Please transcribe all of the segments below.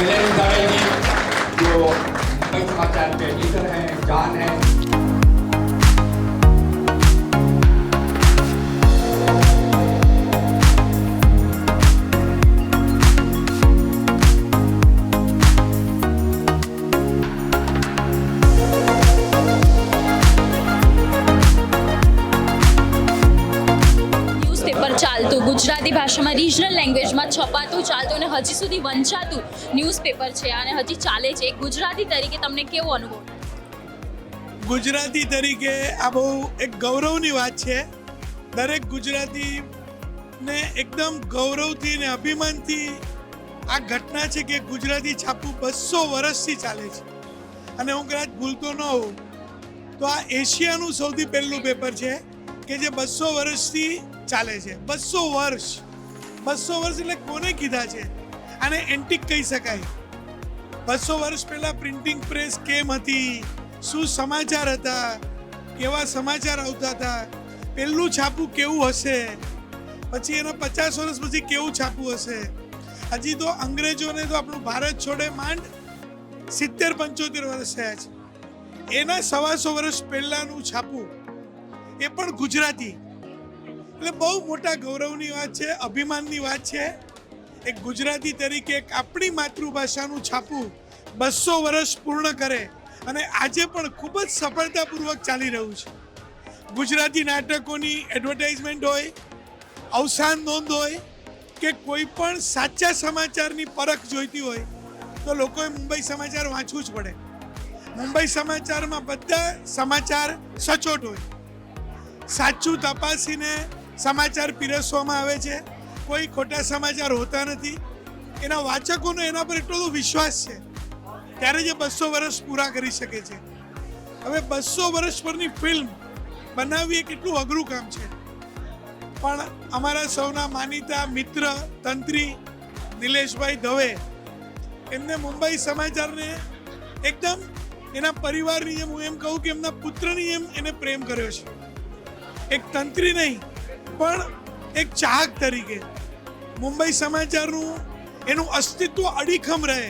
नीलेश दवे जी जो मुंबई समाचार के एडिटर हैं, जान हैं। ચાલતું ગુજરાતી ભાષામાં રિજનલ લેંગ્વેજમાં છપાતું ચાલતું અને હજી સુધી વંચાતું ન્યૂઝપેપર છે અને હજી ચાલે છે. ગુજરાતી તરીકે તમને કેવો અનુભવ થાય? ગુજરાતી તરીકે આ બહુ એક ગૌરવની વાત છે. દરેક ગુજરાતીને એકદમ ગૌરવથી ને અભિમાનથી આ ઘટના છે કે ગુજરાતી છાપું 200 વર્ષથી ચાલે છે. અને હું કદાચ ભૂલતો ન હોઉં તો આ એશિયાનું સૌથી પહેલું પેપર છે કે જે 200 વર્ષથી ચાલે છે. 200 વર્ષ એટલે કોને કીધા છે? આને એન્ટિક કહી શકાય. 200 વર્ષ પહેલા પ્રિન્ટિંગ પ્રેસ કેમ હતી, શું સમાચાર હતા, કેવા સમાચાર આવતા હતા, પહેલું છાપું કેવું હશે, પછી એના 50 વર્ષ પછી કેવું છાપું હશે. હજી તો અંગ્રેજોને તો આપણું ભારત છોડે માંડ 70-75 વર્ષ થયા છે. એના 125 વર્ષ પહેલાનું છાપું, એ પણ ગુજરાતી. એટલે બહુ મોટા ગૌરવની વાત છે, અભિમાનની વાત છે. એક ગુજરાતી તરીકે એક આપણી માતૃભાષાનું છાપું 200 વર્ષ પૂર્ણ કરે અને આજે પણ ખૂબ જ સફળતાપૂર્વક ચાલી રહ્યું છે. ગુજરાતી નાટકોની એડવર્ટાઇઝમેન્ટ હોય, અવસાન નોંધ હોય કે કોઈ પણ સાચા સમાચારની પરખ જોઈતી હોય તો લોકોએ મુંબઈ સમાચાર વાંચવું જ પડે. મુંબઈ સમાચારમાં બધા સમાચાર સચોટ હોય, સાચું તપાસીને સમાચાર પીરસવામાં આવે છે. કોઈ ખોટા સમાચાર હોતા નથી. એના વાચકોનો એના પર એટલો બધો વિશ્વાસ છે ત્યારે જે 200 વર્ષ પૂરા કરી શકે છે. હવે 200 વર્ષ પરની ફિલ્મ બનાવવી એ કેટલું અઘરું કામ છે. પણ અમારા સૌના માનીતા મિત્ર તંત્રી નિલેશભાઈ દવે, એમને મુંબઈ સમાચારને એકદમ એના પરિવારની જેમ, હું એમ કહું કે એમના પુત્રની જેમ એને પ્રેમ કર્યો છે. એક તંત્રી નહીં પણ એક ચાહક તરીકે મુંબઈ સમાચારનું એનું અસ્તિત્વ અડીખમ રહે.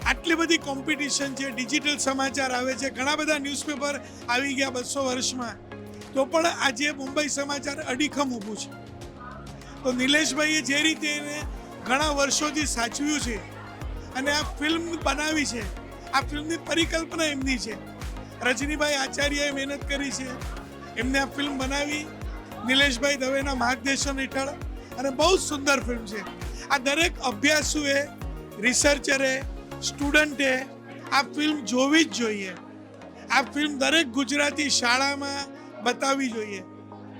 આટલી બધી કોમ્પિટિશન છે, ડિજિટલ સમાચાર આવે છે, ઘણા બધા ન્યૂઝપેપર આવી ગયા 200 વર્ષમાં, તો પણ આજે મુંબઈ સમાચાર અડીખમ ઊભું છે. તો નિલેશભાઈએ જે રીતે એને ઘણા વર્ષોથી સાચવ્યું છે અને આ ફિલ્મ બનાવી છે, આ ફિલ્મની પરિકલ્પના એમની છે. રજનીભાઈ આચાર્યએ મહેનત કરી છે, એમને આ ફિલ્મ બનાવી નિલેશભાઈ દવેના માર્ગદર્શન હેઠળ, અને બહુ જ સુંદર ફિલ્મ છે. આ દરેક અભ્યાસુએ, રિસર્ચરે, સ્ટુડન્ટે આ ફિલ્મ જોવી જ જોઈએ. આ ફિલ્મ દરેક ગુજરાતી શાળામાં બતાવવી જોઈએ.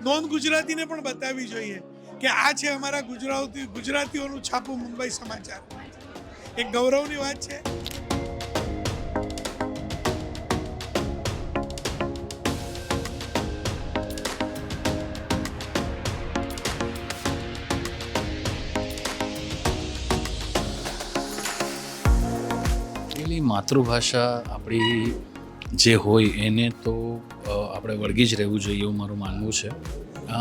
નોન ગુજરાતીને પણ બતાવવી જોઈએ કે આ છે અમારા ગુજરાતીઓનું છાપું મુંબઈ સમાચાર. એક ગૌરવની વાત છે. માતૃભાષા આપણી જે હોય એને તો આપણે વળગી જ રહેવું જોઈએ એવું મારું માનવું છે.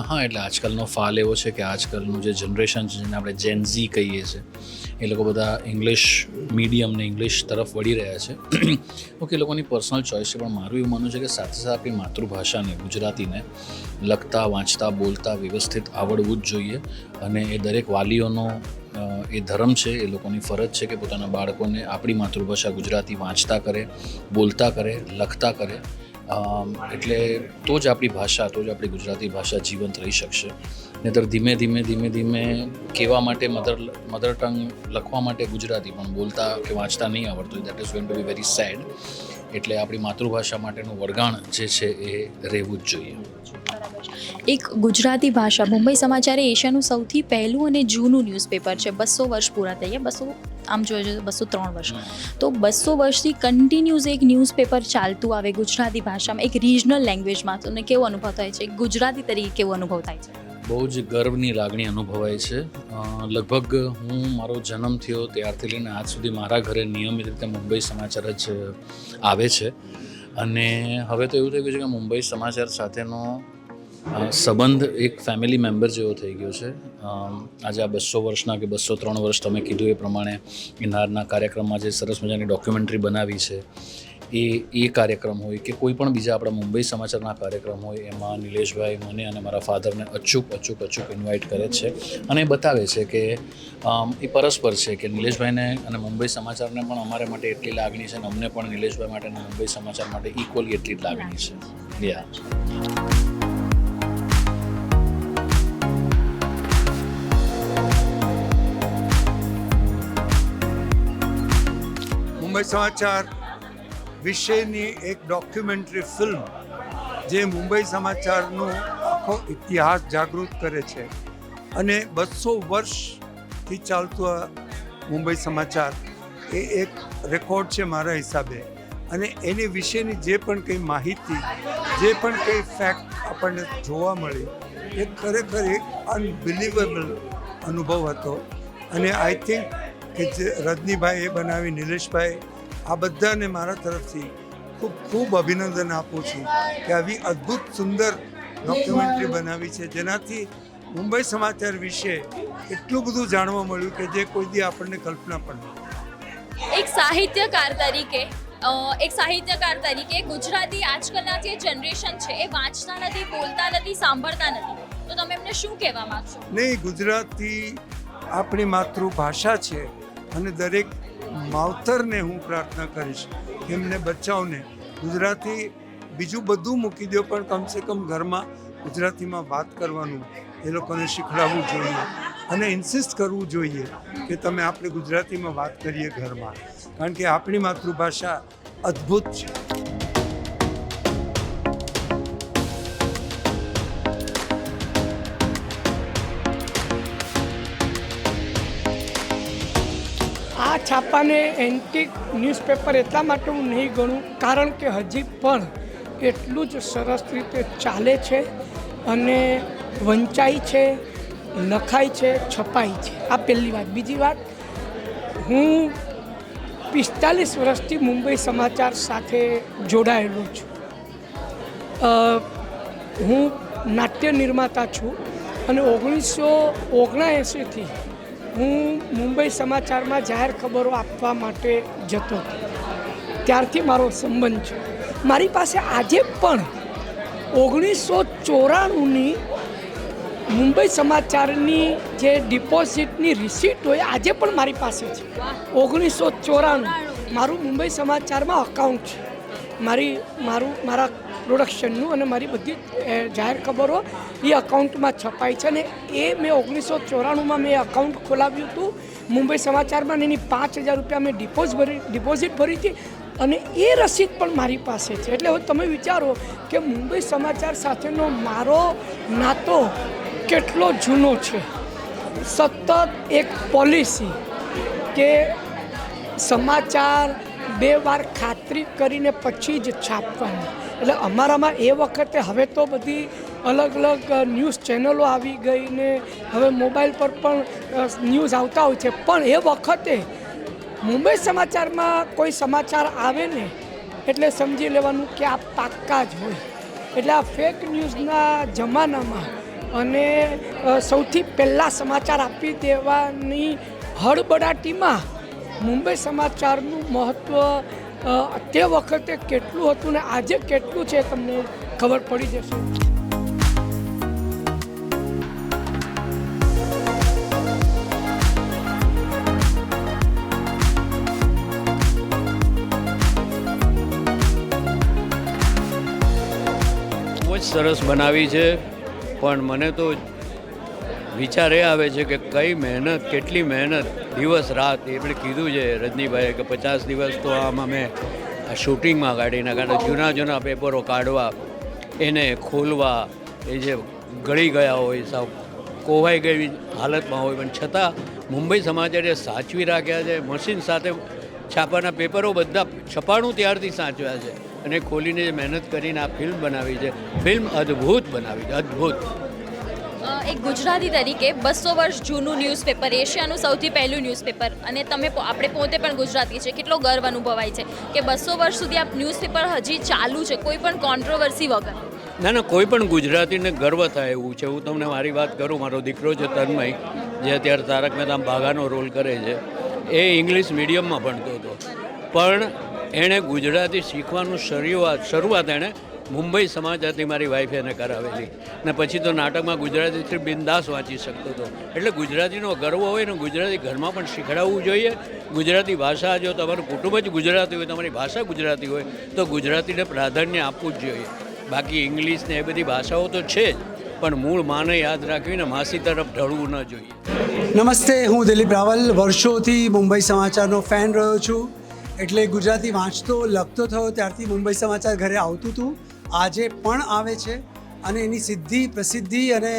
હા, એટલે આજકાલનો ફાલ એવો છે કે આજકાલનું જે જનરેશન છે, જેને આપણે જેન ઝી કહીએ છીએ, એ લોકો બધા ઇંગ્લિશ મીડિયમ ને ઇંગ્લિશ તરફ વળી રહ્યા છે. ઓકે, એ લોકોની પર્સનલ ચોઇસ છે, પણ મારું એવું માનવું છે કે સાથે સાથે આપણી માતૃભાષાને, ગુજરાતીને લખતા, વાંચતા, બોલતા વ્યવસ્થિત આવડવું જ જોઈએ. અને એ દરેક વાલીઓનો એ ધર્મ છે, એ લોકોની ફરજ છે કે પોતાના બાળકોને આપણી માતૃભાષા ગુજરાતી વાંચતા કરે, બોલતા કરે, લખતા કરે. એટલે તો જ આપણી ભાષા, તો જ આપણી ગુજરાતી ભાષા જીવંત રહી શકશે. નહીંતર ધીમે ધીમે કહેવા માટે મધર ટંગ, લખવા માટે ગુજરાતી, પણ બોલતા કે વાંચતા નહીં આવડતું, that is going to be very sad. એટલે આપણી માતૃભાષા માટેનું વળગાણ જે છે એ રહેવું જ જોઈએ. એક ગુજરાતી ભાષા, મુંબઈ સમાચાર એ એશિયાનું સૌથી પહેલું અને જૂનું ન્યૂઝપેપર છે. 200 વર્ષ પૂરા થઈ ગયા. 200 આમ જોઈએ તો 203 વર્ષ. તો 200 વર્ષથી કન્ટિન્યુઅસ એક ન્યૂઝપેપર ચાલતું આવે ગુજરાતી ભાષામાં, એક રિજનલ લેંગ્વેજમાં. તમને કેવો અનુભવ થાય છે? ગુજરાતી તરીકે કેવો અનુભવ થાય છે? બહુ જ ગર્વની લાગણી અનુભવાય છે. લગભગ હું મારો જન્મ થયો ત્યારથી લઈને આજ સુધી મારા ઘરે નિયમિત રીતે મુંબઈ સમાચાર જ આવે છે. અને હવે તો એવું થઈ ગયું છે કે મુંબઈ સમાચાર સાથેનો સંબંધ એક ફેમિલી મેમ્બર જેવો થઈ ગયો છે. આજે આ 200 વર્ષના કે 203 વર્ષ તમે કીધું એ પ્રમાણે ઇનારના કાર્યક્રમમાં જે સરસ મજાની ડોક્યુમેન્ટરી બનાવી છે એ કાર્યક્રમ હોય કે કોઈ પણ બીજા આપણા મુંબઈ સમાચારના કાર્યક્રમ હોય, એમાં નિલેશભાઈ મને અને મારા ફાધરને અચૂક ઇન્વાઇટ કરે છે અને એ બતાવે છે કે એ પરસ્પર છે કે નિલેશભાઈને અને મુંબઈ સમાચારને પણ અમારે માટે એટલી લાગણી છે અને અમને પણ નિલેશભાઈ માટે અને મુંબઈ સમાચાર માટે ઇક્વલી એટલી જ લાગણી છે. મુંબઈ સમાચાર વિશેની એક ડોક્યુમેન્ટરી ફિલ્મ જે મુંબઈ સમાચારનો આખો ઇતિહાસ જાગૃત કરે છે અને 200 વર્ષથી ચાલતું આ મુંબઈ સમાચાર એ એક રેકોર્ડ છે મારા હિસાબે. અને એની વિશેની જે પણ કંઈ માહિતી, જે પણ કંઈ ફેક્ટ આપણને જોવા મળી એ ખરેખર એક અનબિલીવેબલ અનુભવ હતો. અને આઈ થિંક કે જે રજનીભાઈ એ બનાવી, નિલેશભાઈ, આ બધાને મારા તરફથી ખૂબ ખૂબ અભિનંદન આપું છું કે આવી અદ્ભુત સુંદર ડોક્યુમેન્ટરી બનાવી છે જેનાથી મુંબઈ સમાચાર વિશે એટલું બધું જાણવા મળ્યું કે જે કોઈ દી આપણને કલ્પના પણ નથી. એક સાહિત્યકાર તરીકે ગુજરાતી આજકાલના જે જનરેશન છે એ વાંચતા નથી, બોલતા નથી, સાંભળતા નથી, તો તમે એમને શું કહેવા માંગશો? નહીં, ગુજરાતી આપણી માતૃભાષા છે અને દરેક માવતરને હું પ્રાર્થના કરીશ કે એમને બચ્ચાઓને ગુજરાતી બીજું બધું મૂકી દો પણ કમસે કમ ઘરમાં ગુજરાતીમાં વાત કરવાનું એ લોકોને શીખડાવવું જોઈએ અને ઇન્સિસ્ટ કરવું જોઈએ કે તમે આપણે ગુજરાતીમાં વાત કરીએ ઘરમાં, કારણ કે આપણી માતૃભાષા અદ્ભુત છે. આ છાપાને એન્ટિક ન્યૂઝપેપર એટલા માટે હું નહીં ગણું કારણ કે હજી પણ એટલું જ સરસ રીતે ચાલે છે અને વંચાય છે, લખાય છે, છપાય છે. આ પહેલી વાત. બીજી વાત, હું 45 વર્ષથી મુંબઈ સમાચાર સાથે જોડાયેલો છું. હું નાટ્ય નિર્માતા છું અને 1979થી હું મુંબઈ સમાચારમાં જાહેર ખબરો આપવા માટે જતો હતો. ત્યારથી મારો સંબંધ છે. મારી પાસે આજે પણ 1994ની મુંબઈ સમાચારની જે ડિપોઝિટની રિસીટ હોય આજે પણ મારી પાસે છે. 1994 મારું મુંબઈ સમાચારમાં અકાઉન્ટ છે. મારા પ્રોડક્શનનું અને મારી બધી જાહેર ખબરો એ અકાઉન્ટમાં છપાય છે અને એ મેં 1994માં મેં અકાઉન્ટ ખોલાવ્યું હતું મુંબઈ સમાચારમાં. એની 5000 રૂપિયા મેં ડિપોઝિટ ભરી હતી અને એ રસીદ પણ મારી પાસે છે. એટલે હવે તમે વિચારો કે મુંબઈ સમાચાર સાથેનો મારો નાતો કેટલો જૂનો છે. સતત એક પોલિસી કે સમાચાર 2 વાર ખાતરી કરીને પછી જ છાપવાની. એટલે અમારામાં એ વખતે, હવે તો બધી અલગ અલગ ન્યૂઝ ચેનલો આવી ગઈ ને હવે મોબાઈલ પર પણ ન્યૂઝ આવતા હોય છે, પણ એ વખતે મુંબઈ સમાચારમાં કોઈ સમાચાર આવે ને એટલે સમજી લેવાનું કે આ પાક્કા જ હોય. એટલે આ ફેક ન્યૂઝના જમાનામાં અને સૌથી પહેલાં સમાચાર આપી દેવાની હળબડાટીમાં મુંબઈ સમાચારનું મહત્ત્વ તે વખતે કેટલું હતું ને આજે કેટલું છે તમને ખબર પડી જશે. બહુ જ સરસ બનાવી છે, પણ મને તો વિચાર એ આવે છે કે કઈ મહેનત, કેટલી મહેનત, દિવસ રાત. એમણે કીધું છે રજનીભાઈએ કે 50 દિવસ તો આમાં મેં આ શૂટિંગમાં કાઢી નાખ્યા. જૂના પેપરો કાઢવા, એને ખોલવા, એ જે ગળી ગયા હોય, સાવ કોવાઈ ગઈ હાલતમાં હોય, પણ છતાં મુંબઈ સમાચારે સાચવી રાખ્યા છે. મશીન સાથે છાપાના પેપરો બધા છપાણું ત્યારથી સાચવ્યા છે અને ખોલીને જે મહેનત કરીને આ ફિલ્મ બનાવી છે, ફિલ્મ અદ્ભુત બનાવી છે, અદ્ભુત. એક ગુજરાતી તરીકે 200 વર્ષ જૂનું ન્યૂઝપેપર, એશિયાનું સૌથી પહેલું ન્યૂઝપેપર, અને આપણે પોતે પણ ગુજરાતી છે, કેટલો ગર્વ અનુભવાય છે કે 200 વર્ષ સુધી આ ન્યૂઝપેપર હજી ચાલુ છે, કોઈ પણ કોન્ટ્રોવર્સી વગર. ના કોઈ પણ ગુજરાતીને ગર્વ થાય એવું છે. હું તમને મારી વાત કરું, મારો દીકરો છે તન્મય, જે અત્યારે તારક મહેતા ભાગાનો રોલ કરે છે, એ ઇંગ્લિશ મીડિયમમાં ભણતો હતો, પણ એણે ગુજરાતી શીખવાનું શરૂઆત એણે મુંબઈ સમાચારથી મારી વાઈફે એને કરાવેલી, ને પછી તો નાટકમાં ગુજરાતીથી બિંદાસ વાંચી શકતો હતો. એટલે ગુજરાતીનો ગર્વ હોય ને ગુજરાતી ઘરમાં પણ શીખડાવવું જોઈએ. ગુજરાતી ભાષા, જો તમારું કુટુંબ જ ગુજરાતી હોય, તમારી ભાષા ગુજરાતી હોય, તો ગુજરાતીને પ્રાધાન્ય આપવું જ જોઈએ. બાકી ઇંગ્લિશ ને એ બધી ભાષાઓ તો છે જ, પણ મૂળ માને યાદ રાખવીને માસી તરફ ઢળવું ન જોઈએ. નમસ્તે, હું દિલીપ રાવલ વર્ષોથી મુંબઈ સમાચારનો ફેન રહ્યો છું. એટલે ગુજરાતી વાંચતો લખતો થયો ત્યારથી મુંબઈ સમાચાર ઘરે આવતું હતું, આજે પણ આવે છે. અને એની સિદ્ધિ, પ્રસિદ્ધિ અને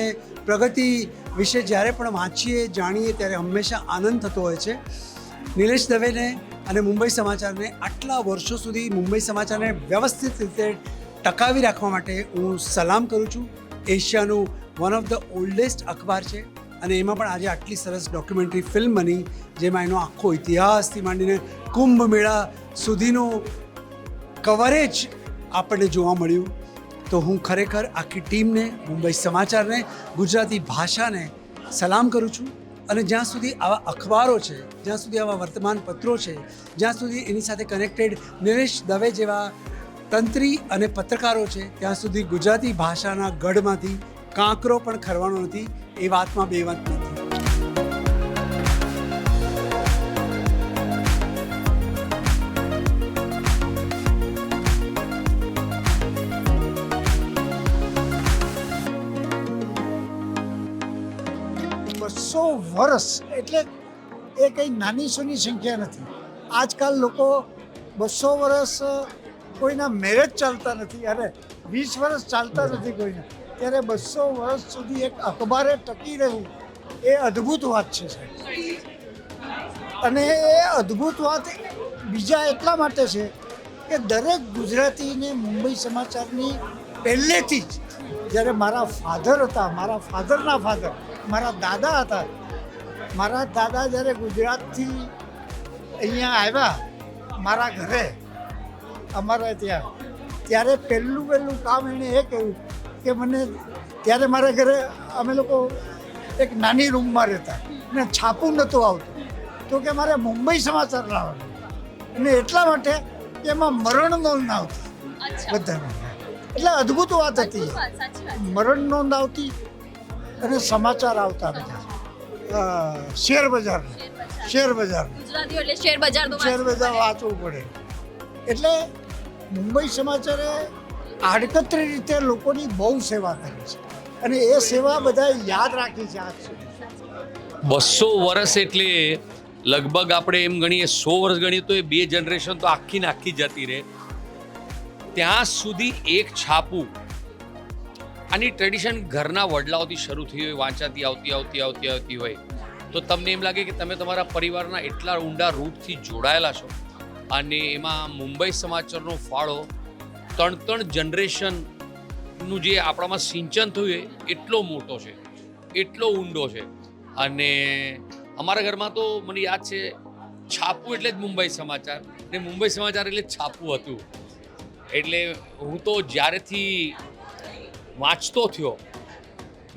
પ્રગતિ વિશે જ્યારે પણ વાંચીએ, જાણીએ ત્યારે હંમેશા આનંદ થતો હોય છે. નિલેશ દવેને અને મુંબઈ સમાચારને આટલા વર્ષો સુધી મુંબઈ સમાચારને વ્યવસ્થિત રીતે ટકાવી રાખવા માટે હું સલામ કરું છું. એશિયાનું વન ઓફ ધ ઓલ્ડેસ્ટ અખબાર છે અને એમાં પણ આજે આટલી સરસ ડોક્યુમેન્ટરી ફિલ્મ બની, જેમાં એનો આખો ઇતિહાસથી માંડીને કુંભ મેળા સુધીનું કવરેજ આપણને જોવા મળ્યું. તો હું ખરેખર આખી ટીમને, મુંબઈ સમાચારને, ગુજરાતી ભાષાને સલામ કરું છું. અને જ્યાં સુધી આવા અખબારો છે, જ્યાં સુધી આવા વર્તમાનપત્રો છે, જ્યાં સુધી એની સાથે કનેક્ટેડ નિલેશ દવે જેવા તંત્રી અને પત્રકારો છે, ત્યાં સુધી ગુજરાતી ભાષાના ગઢમાંથી કાંકરો પણ ખરવાનો નથી. એ વાતમાં બેવંત નથી. બસો વર્ષ એટલે એ કંઈ નાની સૂની સંખ્યા નથી. આજકાલ લોકો 200 વર્ષ કોઈના મેરેજ ચાલતા નથી, અરે 20 વર્ષ ચાલતા નથી કોઈના, ત્યારે 200 વર્ષ સુધી એક અખબારે ટકી રહેવું એ અદ્ભુત વાત છે સાહેબ. અને એ અદ્ભુત વાત બીજા એટલા માટે છે કે દરેક ગુજરાતીને મુંબઈ સમાચારની પહેલેથી જ, જ્યારે મારા ફાધર હતા, મારા ફાધરના ફાધર, મારા દાદા હતા, મારા દાદા જ્યારે ગુજરાતથી અહીંયા આવ્યા મારા ઘરે, અમારા ત્યાં, ત્યારે પહેલું કામ એણે એ કહ્યું કે મને, ત્યારે મારા ઘરે અમે લોકો એક નાની રૂમમાં રહેતા ને છાપું નહોતું આવતું, તો કે મારે મુંબઈ સમાચાર લાવવાનું. અને એટલા માટે કે એમાં મરણ નોંધ ના આવતી બધાને. એટલે અદ્ભુત વાત હતી, મરણ નોંધ આવતી અને સમાચાર આવતા બધા. શેર બજાર વાંચવું પડે. એટલે મુંબઈ સમાચારે આડકતરી રીતે લોકોની બહુ સેવા કરી છે અને એ સેવા બધા યાદ રાખી છે આજ સુધી. 200 વર્ષ એટલે લગભગ આપણે એમ ગણીએ 100 વર્ષ ગણીએ તો એ 2 જનરેશન તો આખી ને આખી જતી રહે. ત્યાં સુધી એક છાપું, આની ટ્રેડિશન ઘરના વડલાઓથી શરૂ થઈ હોય, વાંચાતી આવતી હોય, તો તમને એમ લાગે કે તમે તમારા પરિવારના એટલા ઊંડા રૂટથી જોડાયેલા છો. અને એમાં મુંબઈ સમાચારનો ફાળો 3 જનરેશનનું જે આપણામાં સિંચન થયું એ એટલો મોટો છે, એટલો ઊંડો છે. અને અમારા ઘરમાં તો મને યાદ છે, છાપું એટલે જ મુંબઈ સમાચાર, ને મુંબઈ સમાચાર એટલે જ છાપું હતું. એટલે હું તો જ્યારેથી વાંચતો થયો,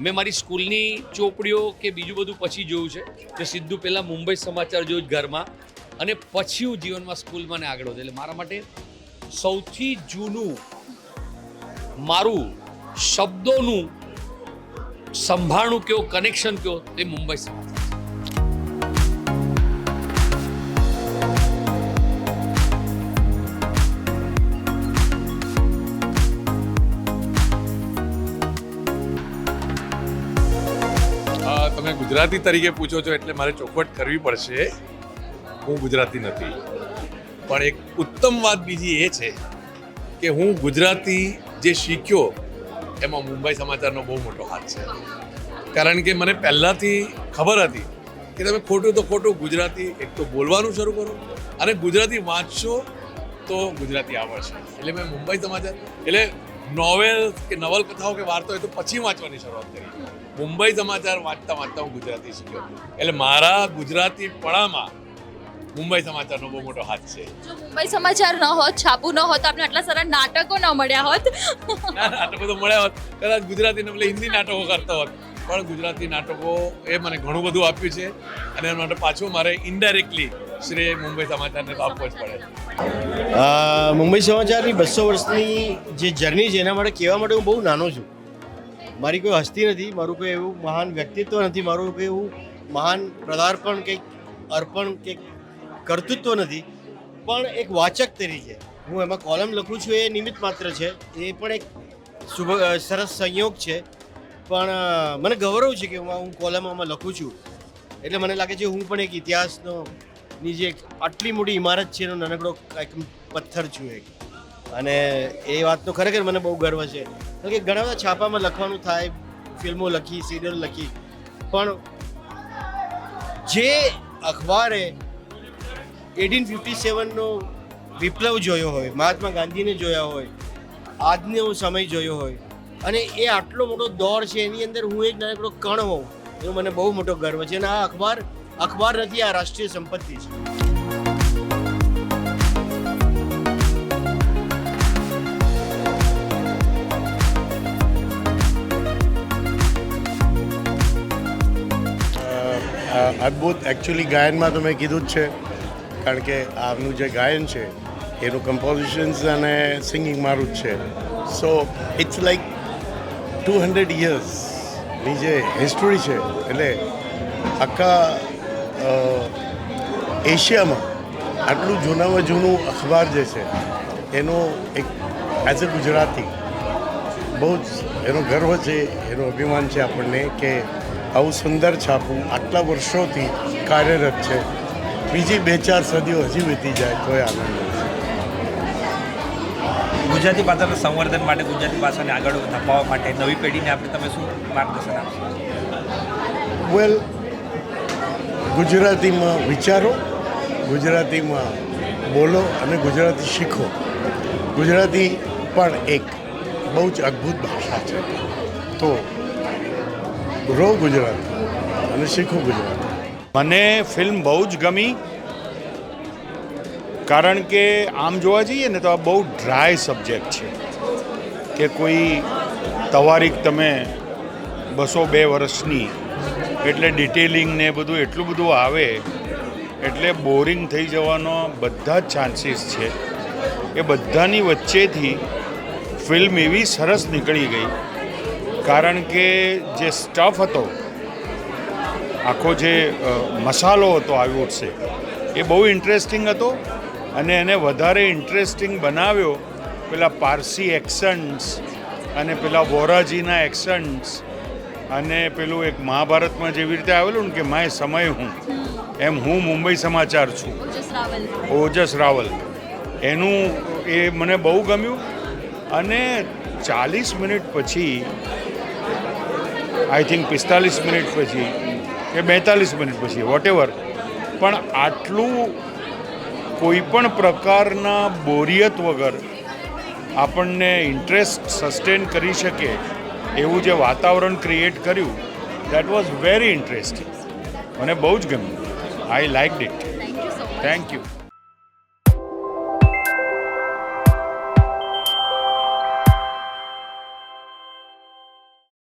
મેં મારી સ્કૂલની ચોપડીઓ કે બીજું બધું પછી જોયું છે, કે સીધું પહેલાં મુંબઈ સમાચાર જોયું જ ઘરમાં, અને પછી હું જીવનમાં સ્કૂલમાં ને આગળ વધે. એટલે મારા માટે સૌથી જૂનું મારું શબ્દોનું સંભાળનું કયો, કનેક્શન કયો, તે મુંબઈ સમાચાર. તમે ગુજરાતી તરીકે પૂછો છો એટલે મારે ચોખવટ કરવી પડશે. હું ગુજરાતી નથી, પણ એક ઉત્તમ વાત બીજી એ છે કે હું ગુજરાતી જે શીખ્યો એમાં મુંબઈ સમાચારનો બહુ મોટો હાથ છે. કારણ કે મને પહેલાંથી ખબર હતી કે તમે ખોટું તો ખોટું ગુજરાતી એક તો બોલવાનું શરૂ કરો અને ગુજરાતી વાંચશો તો ગુજરાતી આવડશે. એટલે મેં મુંબઈ સમાચાર, એટલે નોવેલ કે નવલકથાઓ કે વાર્તાઓ તો પછી વાંચવાની શરૂઆત કરી. મુંબઈ સમાચાર વાંચતા હું ગુજરાતી શીખ્યો. એટલે મારા ગુજરાતીપણામાં મુંબઈ સમાચારનો બહુ મોટો હાથ છે. જો મુંબઈ સમાચાર ન હોત, છાપું ન હોત, આપણે આટલા સારા નાટકો ન મળ્યા હોત. નાટકો તો મળ્યા હોત, કદાચ ગુજરાતીને બદલે હિન્દી નાટકો કરતો હોત, પણ ગુજરાતી નાટકો એ મને ઘણું બધું આપ્યું છે અને એના માટે પાછું મારે ઇનડાયરેક્ટલી શ્રેય મુંબઈ સમાચારને તો આપવો જ પડે. મુંબઈ સમાચારની 200 વર્ષની જે જર્ની છે એના માટે કહેવા માટે હું બહુ નાનો છું. મારી કોઈ હસ્તી નથી, મારું કોઈ એવું મહાન વ્યક્તિત્વ નથી, મારું કોઈ એવું મહાન પદાર્પણ કંઈક અર્પણ કે કર્તૃત્વ નથી, પણ એક વાચક તરીકે હું એમાં કોલમ લખું છું એ નિમિત્ત માત્ર છે. એ પણ એક સરસ સંયોગ છે, પણ મને ગૌરવ છે કે હું કોલમ આમાં લખું છું. એટલે મને લાગે છે હું પણ એક ઇતિહાસનો ની જે આટલી મોટી ઇમારત છે એનો નાનકડો એક પથ્થર છું એક. અને એ વાતનો ખરેખર મને બહુ ગર્વ છે, કારણ કે ઘણા બધા છાપામાં લખવાનું થાય, ફિલ્મો લખી, સિરિયલ લખી, પણ જે અખબારે 1857નો વિપ્લવ જોયો હોય, મહાત્મા ગાંધીને જોયા હોય, આજનો સમય જોયો હોય, અને એ આટલો મોટો દોર છે એની અંદર હું એક નાનકડો કણ હોઉં, એનો મને બહુ મોટો ગર્વ છે. અને આ અખબાર નથી, આ રાષ્ટ્રીય સંપત્તિ છે. અદ્ભુત. એકચ્યુઅલી ગાયનમાં તો મેં કીધું જ છે, કારણ કે આમનું જે ગાયન છે એનું કમ્પોઝિશન્સ અને સિંગિંગ મારું જ છે. સો ઇટ્સ લાઈક 200 યર્સની જે હિસ્ટોરી છે, એટલે આખા એશિયામાં આટલું જૂનામાં જૂનું અખબાર જે છે એનો એક એઝ અ ગુજરાતી બહુ જ એનો ગર્વ છે, એનું અભિમાન છે આપણને કે આવું સુંદર છાપું આટલા વર્ષોથી કાર્યરત છે. બીજી 2-4 સદીઓ હજી વીતી જાય તોય આનંદ છે. ગુજરાતી ભાષાના સંવર્ધન માટે, ગુજરાતી ભાષાને આગળ ધપાવવા માટે નવી પેઢીને આપણે તમે શું માર્ગદર્શન આપશો? વેલ, ગુજરાતીમાં વિચારો, ગુજરાતીમાં બોલો અને ગુજરાતી શીખો. ગુજરાતી પણ એક બહુ જ અદ્ભુત ભાષા છે. તો રહો ગુજરાતી અને શીખો ગુજરાતી. મને ફિલ્મ બહુ જ ગમી, કારણ કે આમ જોવા જઈએ ને તો આ બહુ ડ્રાય સબ્જેક્ટ છે કે કોઈ તવારીખ તમે 202 વર્ષની, એટલે ડિટેલિંગ ને બધું એટલું બધું આવે એટલે બોરિંગ થઈ જવાનો બધા જ ચાન્સીસ છે. એ બધાની વચ્ચેથી ફિલ્મ એવી સરસ નીકળી ગઈ, કારણ કે જે સ્ટફ હતો, આખો જે મસાલો હતો આવી ઉઠશે, એ બહુ ઇન્ટરેસ્ટિંગ હતો. અને એને વધારે ઇન્ટરેસ્ટિંગ બનાવ્યો પેલા પારસી એક્સન્ટ્સ અને પેલા વોરાજીના એક્સન્ટ્સ, અને પેલું એક મહાભારતમાં જેવી રીતે આવેલું ને કે માય સમય હું, એમ હું મુંબઈ સમાચાર છું, ઓજસ રાવલ, એનું એ મને બહુ ગમ્યું. અને 40 મિનિટ પછી, આઈ થિંક 45 મિનિટ પછી કે 42 મિનિટ પછી, વોટેવર, પણ આટલું કોઈ પણ પ્રકારના બોરિયત વગર આપણને ઇન્ટરેસ્ટ સસ્ટેન કરી શકે એવું જે વાતાવરણ ક્રિએટ કર્યું, દેટ વોઝ વેરી ઇન્ટરેસ્ટિંગ. મને બહુ જ ગમ્યું. આઈ લાઇક્ડ ઇટ. Thank you.